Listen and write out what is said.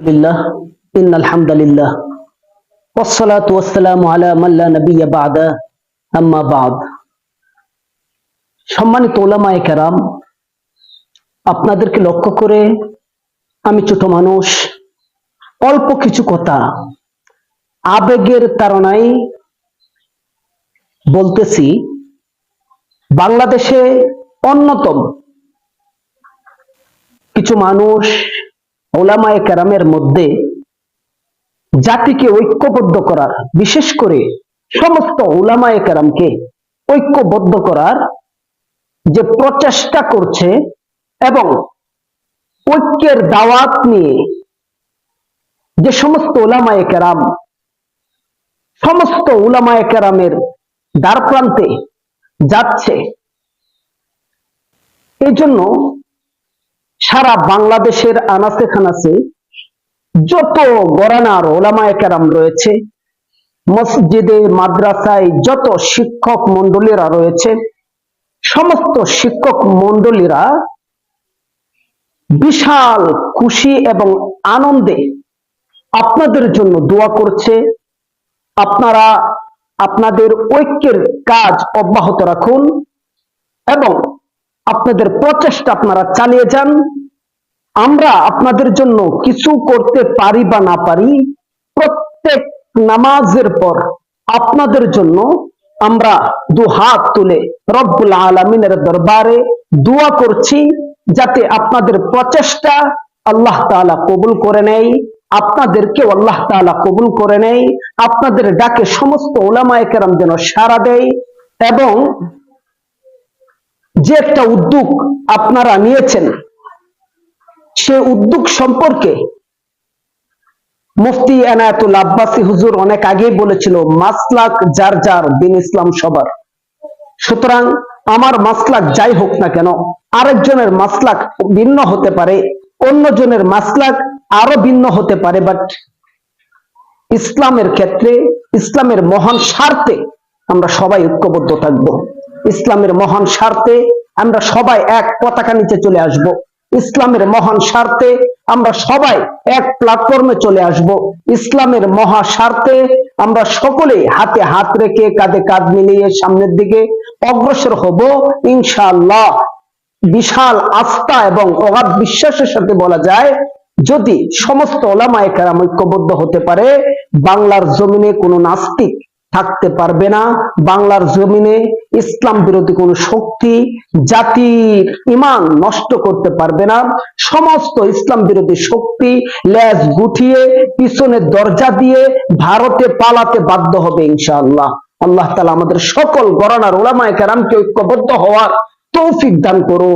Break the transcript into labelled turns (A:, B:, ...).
A: লিল্লাহ ইন্নাল হামদালিল্লাহ ওয়াসসালাতু ওয়াসসালামু আলা মান লা নাবিয়্যা বা'দা আম্মা বা'দ। সম্মানিত উলামায়ে কেরাম, আপনাদেরকে লক্ষ্য করে আমি ছোট মানুষ, অল্প কিছু কথা আবেগের তাড়নায় বলতেছি। বাংলাদেশে অন্যতম কিছু মানুষ উলামায়ে কেরামের মধ্যে জাতিকে ঐক্যবদ্ধ করার, বিশেষ করে সমস্ত উলামায়ে কেরামকে ঐক্যবদ্ধ করার যে প্রচেষ্টা করছে এবং ঐক্যের দাওয়াত নিয়ে যে সমস্ত উলামায়ে কেরাম সমস্ত উলামায়ে কেরামের দ্বারপ্রান্তে যাচ্ছে, এই জন্য সারা বাংলাদেশের আনাচে খানাচে যত গরানার ওলামায়ে কেরাম রয়েছে, মসজিদে মাদ্রাসায় যত শিক্ষক মন্ডলীরা রয়েছে, সমস্ত শিক্ষক মন্ডলীরা বিশাল খুশি এবং আনন্দে আপনাদের জন্য দোয়া করছে। আপনারা আপনাদের ঐক্যের কাজ অব্যাহত রাখুন এবং আপনাদের প্রচেষ্টা আপনারা চালিয়ে যান। আমরা আপনাদের জন্য কিছু করতে পারি বা না পারি, প্রত্যেক নামাজের পর আপনাদের জন্য আমরা দুহাত তুলে রব্বুল আলামিনের দরবারে দোয়া করছি, যাতে আপনাদের প্রচেষ্টা আল্লাহ তাআলা কবুল করে নেয়, আপনাদেরকেও আল্লাহ তাআলা কবুল করে নেয়, আপনাদের ডাকে সমস্ত উলামায়ে কেরাম যেন সাড়া দেয়। এবং যে একটা উদ্যোগ আপনারা নিয়েছেন, সে উদ্যোগ সম্পর্কে মুফতি এনায়েতুল আব্বাসী হুজুর অনেক আগেই বলেছিল, মাসলাক যার যার, দিন ইসলাম সবার। সুতরাং আমার মাসলাক যাই হোক না কেন, আরেকজনের মাসলাক ভিন্ন হতে পারে, অন্যজনের মাসলাক আরো ভিন্ন হতে পারে, বাট ইসলামের ক্ষেত্রে, ইসলামের মহান স্বার্থে আমরা সবাই ঐক্যবদ্ধ থাকবো। ইসলামের মহান স্বার্থে আমরা সবাই এক পতাকা নিচে চলে আসব। ইসলামের মহান স্বার্থে আমরা সবাই এক প্ল্যাটফর্মে চলে আসব। ইসলামের মহা স্বার্থে আমরা সকলে হাতে হাত রেখে, কাঁধে কাঁধ মিলিয়ে সামনের দিকে অগ্রসর হব ইনশাআল্লাহ। বিশাল আস্থা এবং অগাধ বিশ্বাসের সাথে বলা যায়, যদি সমস্ত উলামায়ে কেরাম ঐক্যবদ্ধ হতে পারে, বাংলার জমিনে কোনো নাস্তিক থাকতে পারবে না। বাংলার জমিনে ইসলাম বিরোধী কোন শক্তি জাতির ঈমান নষ্ট করতে পারবে না। সমস্ত ইসলাম বিরোধী শক্তি লেজ গুটিয়ে পিছনের দরজা দিয়ে ভারতে পালাতে বাধ্য হবে ইনশাআল্লাহ। আল্লাহ তাআলা আমাদের সকল গরানার উলামায়ে কেরামকে ঐক্যবদ্ধ হওয়ার তৌফিক দান করুন।